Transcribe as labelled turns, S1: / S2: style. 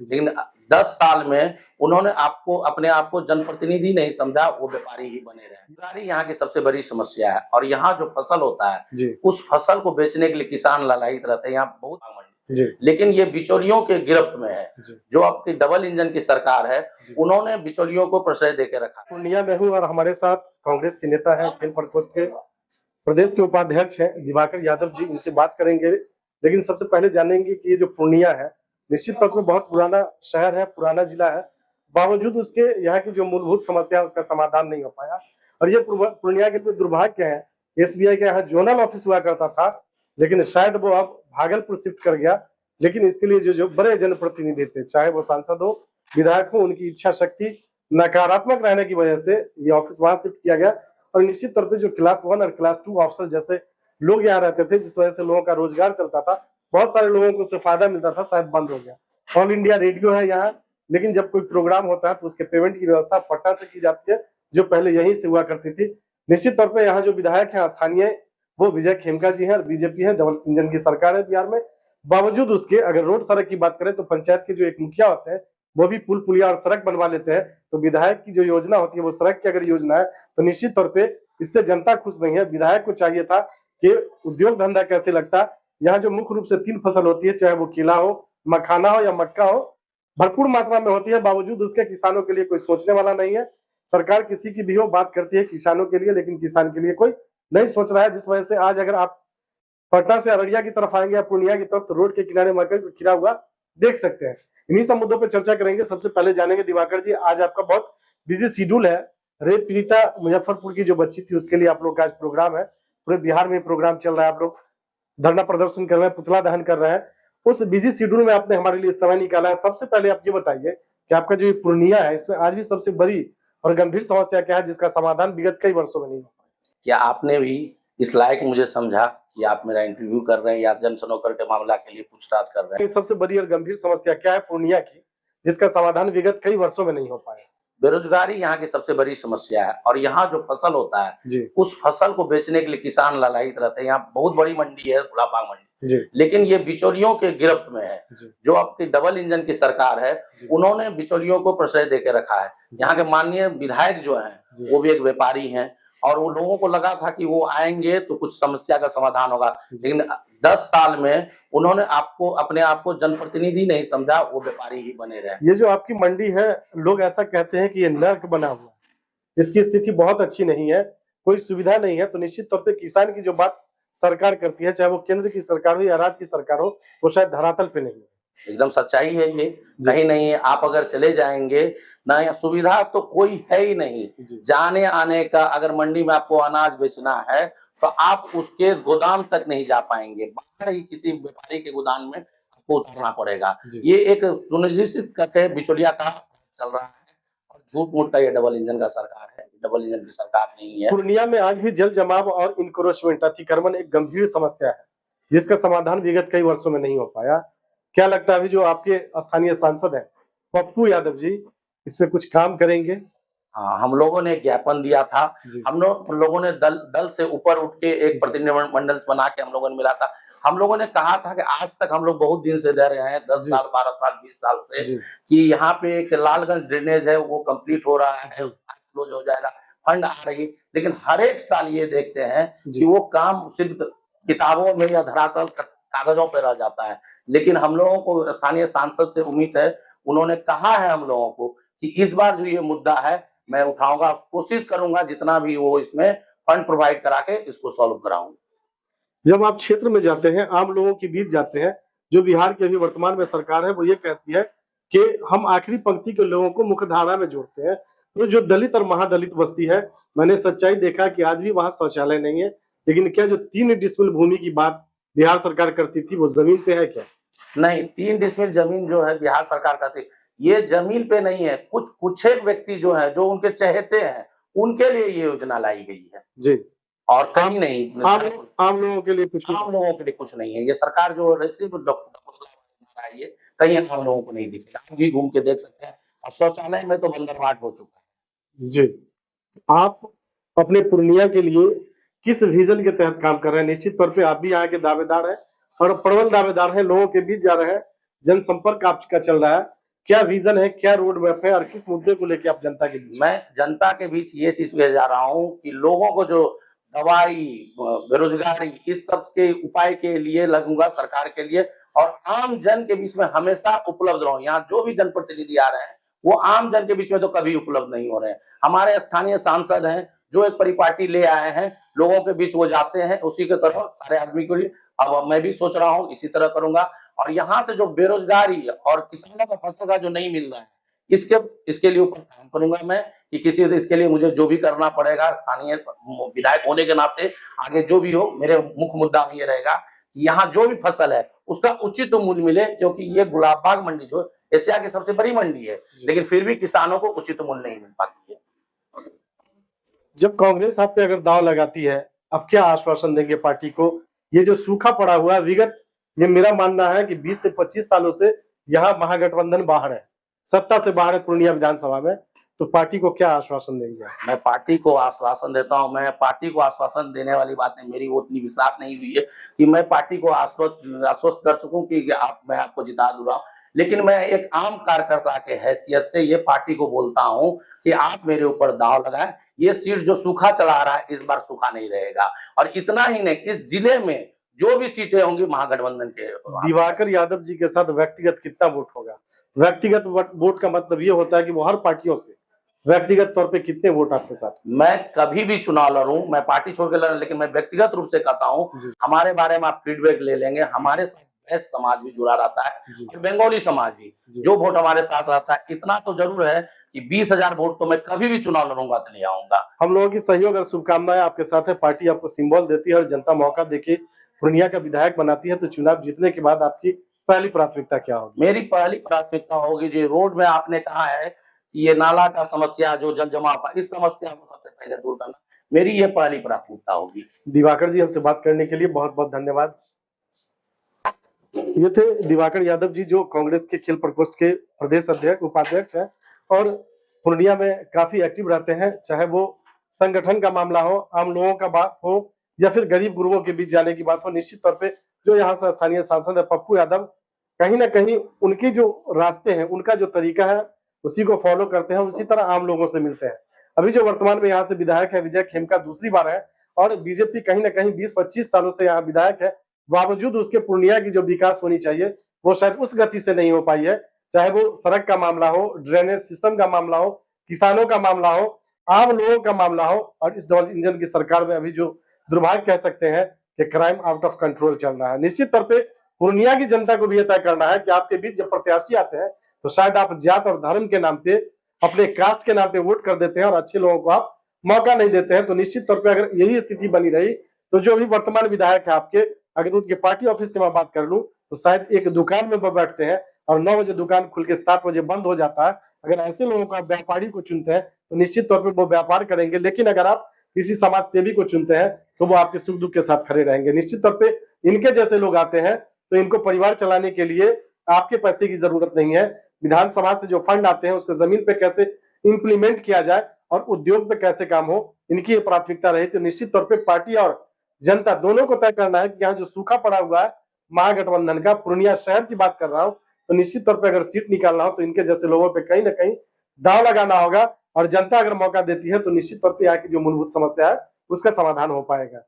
S1: लेकिन 10 साल में उन्होंने आपको अपने आप को जनप्रतिनिधि नहीं समझा, वो व्यापारी ही बने रहे। बेरोजगारी यहाँ की सबसे बड़ी समस्या है और यहाँ जो फसल होता है, उस फसल को बेचने के लिए किसान लालायित रहते हैं। यहाँ बहुत मंडी, लेकिन ये बिचौलियों के गिरफ्त में है। जो आपकी डबल इंजन की सरकार है, उन्होंने बिचौलियों को प्रश्रय देके रखा।
S2: पूर्णिया में हूँ और हमारे साथ कांग्रेस के नेता है, खेल प्रकोष्ठ के प्रदेश के उपाध्यक्ष हैं दिवाकर यादव जी। इनसे बात करेंगे, लेकिन सबसे पहले जानेंगे कि ये जो पूर्णिया है निश्चित तौर पर बहुत पुराना शहर है, पुराना जिला है, बावजूद उसके यहाँ की जो मूलभूत समस्या है उसका समाधान नहीं हो पाया। और ये पूर्णिया के लिए दुर्भाग्य है। एसबीआई का यहाँ जोनल ऑफिस हुआ करता था, लेकिन शायद वो अब भागलपुर शिफ्ट कर गया। लेकिन इसके लिए जो बड़े जनप्रतिनिधि थे, चाहे वो सांसद हो, विधायक हो, उनकी इच्छा शक्ति नकारात्मक रहने की वजह से ये ऑफिस वहां शिफ्ट किया गया। और निश्चित तौर पे जो क्लास 1 और क्लास 2 अफसर जैसे लोग यहाँ रहते थे, जिस वजह से लोगों का रोजगार चलता था, बहुत सारे लोगों को उससे फायदा मिलता था, शायद बंद हो गया। ऑल इंडिया रेडियो है यहाँ, लेकिन जब कोई प्रोग्राम होता है तो उसके पेमेंट की व्यवस्था पटना से की जाती है, जो पहले यहीं से हुआ करती थी। निश्चित तौर पर यहाँ जो विधायक है स्थानीय, वो विजय खेमका जी है और बीजेपी है, डबल इंजन की सरकार है बिहार में। बावजूद उसके अगर रोड सड़क की बात करें तो पंचायत के जो एक मुखिया होते हैं वो भी पुल पुलिया और सड़क बनवा लेते हैं। तो विधायक की जो योजना होती है वो सड़क की अगर योजना है तो निश्चित तौर पे इससे जनता खुश नहीं है। विधायक को चाहिए था कि उद्योग धंधा कैसे लगता। यहाँ जो मुख्य रूप से 3 फसल होती है, चाहे वो केला हो, मखाना हो या मक्का हो, भरपूर मात्रा में होती है, बावजूद उसके किसानों के लिए कोई सोचने वाला नहीं है। सरकार किसी की भी हो बात करती है किसानों के लिए, लेकिन किसान के लिए कोई नहीं सोच रहा है। जिस वजह से आज अगर आप पटना से अररिया की तरफ आएंगे या पूर्णिया की तरफ, तो रोड के किनारे मकई को खिला हुआ देख सकते हैं। इन्हीं सब मुद्दों पर चर्चा करेंगे। सबसे पहले जानेंगे दिवाकर जी, आज आपका बहुत बिजी शेड्यूल है। रेप पीड़िता मुजफ्फरपुर की जो बच्ची थी उसके लिए आप लोग का आज प्रोग्राम है, पूरे बिहार में प्रोग्राम चल रहा है, आप लोग धरना प्रदर्शन कर रहे हैं, पुतला दहन कर रहे हैं। उस बिजी शेड्यूल में आपने हमारे लिए समय निकाला है। सबसे पहले आप ये बताइए कि आपका जो पूर्णिया है, इसमें आज भी सबसे बड़ी और गंभीर समस्या क्या है जिसका समाधान विगत कई वर्षों में नहीं हो पाया?
S1: क्या आपने भी इस लायक मुझे समझा कि आप मेरा इंटरव्यू कर रहे हैं या जन सनोकर के मामला के लिए पूछताछ कर रहे हैं?
S2: सबसे बड़ी और गंभीर समस्या क्या है पूर्णिया की जिसका समाधान विगत कई वर्षों में नहीं हो पाया?
S1: बेरोजगारी यहाँ की सबसे बड़ी समस्या है और यहाँ जो फसल होता है, उस फसल को बेचने के लिए किसान लालायित रहते हैं। यहाँ बहुत बड़ी मंडी है, गुलाबाग मंडी, लेकिन ये बिचौलियों के गिरफ्त में है। जो आपकी डबल इंजन की सरकार है, उन्होंने बिचौलियों को प्रश्रय देके रखा है। यहाँ के माननीय विधायक जो हैं, वो भी एक व्यापारी हैं और वो लोगों को लगा था कि वो आएंगे तो कुछ समस्या का समाधान होगा, लेकिन 10 साल में उन्होंने आपको अपने आप को जनप्रतिनिधि नहीं समझा, वो व्यापारी ही बने रहे।
S2: ये जो आपकी मंडी है, लोग ऐसा कहते हैं कि ये नर्क बना हुआ है, इसकी स्थिति बहुत अच्छी नहीं है, कोई सुविधा नहीं है। तो निश्चित तौर पे किसान की जो बात सरकार करती है, चाहे वो केंद्र की सरकार हो या राज्य की सरकार हो, वो शायद धरातल पे नहीं है।
S1: एकदम सच्चाई है ये, कहीं नहीं है। आप अगर चले जाएंगे ना, सुविधा तो कोई है ही नहीं जाने आने का। अगर मंडी में आपको अनाज बेचना है तो आप उसके गोदाम तक नहीं जा पाएंगे, बाहर ही किसी व्यापारी के गोदाम में आपको उतरना पड़ेगा। ये एक सुनिश्चित करके बिचौलिया का चल रहा है और झूठ मूठ का ये डबल इंजन का सरकार है, डबल इंजन की सरकार नहीं है।
S2: पूर्णिया में आज भी जल जमाव और इंक्रोचमेंट अतिक्रमण एक गंभीर समस्या है जिसका समाधान विगत कई वर्षों में नहीं हो पाया। क्या लगता है अभी जो आपके स्थानीय सांसद हैं पप्पू यादव जी, इस पे कुछ काम करेंगे?
S1: हाँ, हम लोगों ने ज्ञापन दिया था। हम लोगों ने दल से ऊपर उठ के एक प्रतिनिधिमंडल बना के हम लोगों ने मिला था। हम लोगों ने कहा था कि आज तक हम लोग बहुत दिन से दे रहे हैं, 10 साल, 12 साल, 20 साल से, कि यहाँ पे एक लालगंज ड्रेनेज है, वो कंप्लीट हो रहा है, क्लोज हो जाएगा, फंड आ रही, लेकिन हर एक साल ये देखते हैं कि वो काम सिर्फ किताबों में या धरातल कागजों पर रह जाता है। लेकिन हम लोगों को स्थानीय सांसद से उम्मीद है, उन्होंने कहा है हम लोगों को कि इस बार जो ये मुद्दा है मैं उठाऊंगा, कोशिश करूंगा जितना भी वो इसमें फंड प्रोवाइड करा के इसको सॉल्व कराऊंगा।
S2: जब आप क्षेत्र में जाते हैं, आम लोगों के बीच जाते हैं, जो बिहार की अभी वर्तमान में सरकार है वो ये कहती है कि हम आखिरी पंक्ति के लोगों को मुख्य धारा में जोड़ते हैं। तो जो दलित और महादलित बस्ती है, मैंने सच्चाई देखा कि आज भी वहां शौचालय नहीं है। लेकिन क्या जो 3 डिसमिल भूमि की बात बिहार सरकार करती थी वो जमीन पे है क्या?
S1: नहीं, 3 डिसमिल जमीन जो है बिहार सरकार का थी, ये जमीन पे नहीं है। कुछ एक व्यक्ति जो है, जो उनके चहेते हैं, उनके लिए ये योजना लाई गई है
S2: जी,
S1: और कहीं नहीं।
S2: आम लोगों के लिए
S1: कुछ नहीं है। ये सरकार जो ये कहीं आम लोगों को नहीं दिखेगा। आप भी घूम के देख सकते हैं, और शौचालय में तो बंदरबाट हो चुका है।
S2: जी, आप अपने पूर्णिया के लिए किस विजन के तहत काम कर रहे हैं? निश्चित तौर पे आप भी यहाँ के दावेदार हैं और प्रबल दावेदार हैं, लोगों के बीच जा रहे हैं, जनसंपर्क आपका चल रहा है। क्या विजन है, क्या रोड मैप है और किस मुद्दे को लेकर आप जनता के बीच?
S1: मैं जनता के बीच ये चीज पे जा रहा हूँ कि लोगों को जो दवाई, बेरोजगारी, इस सब के उपाय के लिए लगूंगा सरकार के लिए, और आम जन के बीच में हमेशा उपलब्ध रहूं। यहाँ जो भी जनप्रतिनिधि आ रहे हैं वो आम जन के बीच में तो कभी उपलब्ध नहीं हो रहे हैं। हमारे स्थानीय सांसद हैं जो एक परिपाटी ले आए हैं, लोगों के बीच वो जाते हैं, उसी के तरह सारे आदमी के लिए अब मैं भी सोच रहा हूँ इसी तरह करूंगा। और यहाँ से जो बेरोजगारी और किसानों का फसल का जो नहीं मिल रहा है, इसके लिए ऊपर काम करूंगा मैं कि इसके लिए मुझे जो भी करना पड़ेगा, स्थानीय विधायक होने के नाते आगे जो भी हो, मेरे मुख्य मुद्दा में ये रहेगा कि यहाँ जो भी फसल है उसका उचित मूल्य मिले, क्योंकि ये गुलाब बाग मंडी जो एशिया की सबसे बड़ी मंडी है, लेकिन फिर भी किसानों को उचित मूल्य नहीं मिल पाती है।
S2: जब कांग्रेस आप पे अगर दाव लगाती है, अब क्या आश्वासन देंगे पार्टी को? ये जो सूखा पड़ा हुआ है विगत, ये मेरा मानना है कि 20 से 25 सालों से यहाँ महागठबंधन बाहर है, सत्ता से बाहर है पूर्णिया विधानसभा में, तो पार्टी को क्या आश्वासन देंगे?
S1: मैं पार्टी को आश्वासन देता हूं, मैं पार्टी को आश्वासन देने वाली बातें मेरी वो उतनी विश्वास नहीं हुई है कि मैं पार्टी को आश्वस्त कर सकूं कि मैं आपको जिता दूंगा। लेकिन मैं एक आम कार्यकर्ता के हैसियत से ये पार्टी को बोलता हूं कि आप मेरे ऊपर दांव लगाएं, ये सीट जो सूखा चला रहा है इस बार सूखा नहीं रहेगा। और इतना ही नहीं, इस जिले में जो भी सीटें होंगी महागठबंधन के,
S2: दिवाकर यादव जी के साथ व्यक्तिगत कितना वोट होगा? व्यक्तिगत वोट का मतलब ये होता है कि वो हर पार्टियों से व्यक्तिगत तौर पे कितने वोट आपके साथ?
S1: मैं कभी भी चुनाव लड़ूं, मैं पार्टी छोड़ के लड़ूं, लेकिन मैं व्यक्तिगत रूप से कहता हूं, हमारे बारे में आप फीडबैक ले लेंगे, हमारे साथ बैस समाज भी जुड़ा रहता है और बंगाली समाज भी, जो वोट हमारे साथ रहता है। इतना तो जरूर है कि 20,000 वोट तो मैं कभी भी चुनाव लड़ूंगा तो ले आऊंगा।
S2: हम लोगों की सहयोग और शुभकामनाएं आपके साथ है। पार्टी आपको सिंबल देती है और जनता मौका देके पूर्णिया का विधायक बनाती है, तो चुनाव जीतने के बाद आपकी पहली प्राथमिकता क्या होगी?
S1: मेरी पहली प्राथमिकता होगी जो रोड में आपने कहा है कि ये नाला का समस्या, जो जल जमाव, इस समस्या को सबसे पहले दूर करना, मेरी ये पहली प्राथमिकता होगी।
S2: दिवाकर जी, हमसे बात करने के लिए बहुत बहुत धन्यवाद। ये थे दिवाकर यादव जी, जो कांग्रेस के खेल प्रकोष्ठ के प्रदेश अध्यक्ष उपाध्यक्ष हैं और पूर्णिया में काफी एक्टिव रहते हैं, चाहे वो संगठन का मामला हो, आम लोगों का बात हो या फिर गरीब गुरुओं के बीच जाने की बात हो। निश्चित तौर पे जो यहाँ से स्थानीय सांसद है पप्पू यादव, कहीं ना कहीं उनकी जो रास्ते हैं, उनका जो तरीका है उसी को फॉलो करते हैं, उसी तरह आम लोगों से मिलते हैं। अभी जो वर्तमान में यहाँ से विधायक है विजय खेमका, दूसरी बार है और बीजेपी कहीं ना कहीं 20-25 सालों से यहाँ विधायक है, बावजूद उसके पूर्णिया की जो विकास होनी चाहिए वो शायद उस गति से नहीं हो पाई है। चाहे वो सड़क का मामला हो, ड्रेनेज सिस्टम का मामला हो, किसानों का मामला हो, आम लोगों का मामला हो, और इस डबल इंजन की सरकार में अभी जो दुर्भाग्य कह सकते हैं कि क्राइम आउट ऑफ कंट्रोल चल रहा है। निश्चित तौर पे पूर्णिया की जनता को भी यह तय करना है कि आपके बीच जब प्रत्याशी आते हैं तो शायद आप जात और धर्म के नाम पे, अपने कास्ट के नाम पे वोट कर देते हैं और अच्छे लोगों को आप मौका नहीं देते हैं। तो निश्चित तौर पे अगर यही स्थिति बनी रही तो जो भी वर्तमान विधायक है आपके, अगर उनके पार्टी ऑफिस की मैं बात कर लूं तो शायद एक दुकान में वो बैठते हैं और 9 बजे दुकान खुल के 7 बजे बंद हो जाता है। अगर ऐसे लोगों को आप व्यापारी को चुनते हैं तो निश्चित तौर पर वो व्यापार करेंगे, लेकिन अगर आप किसी समाज सेवी को चुनते हैं तो वो आपके सुख दुख के साथ खड़े रहेंगे। निश्चित तौर पे इनके जैसे लोग आते हैं तो इनको परिवार चलाने के लिए आपके पैसे की जरूरत नहीं है। विधानसभा से जो फंड आते हैं उसको जमीन पे कैसे इंप्लीमेंट किया जाए और उद्योग पे कैसे काम हो, इनकी ये प्राथमिकता रही। तो निश्चित तौर पे पार्टी और जनता दोनों को तय करना है कि यहाँ जो सूखा पड़ा हुआ है महागठबंधन का, पूर्णिया शहर की बात कर रहा हूँ, तो निश्चित तौर पे अगर सीट निकालना हो तो इनके जैसे लोगों पे कहीं ना कहीं दांव लगाना होगा और जनता अगर मौका देती है तो निश्चित तौर पे यहाँ की जो मूलभूत समस्या है उसका समाधान हो पाएगा।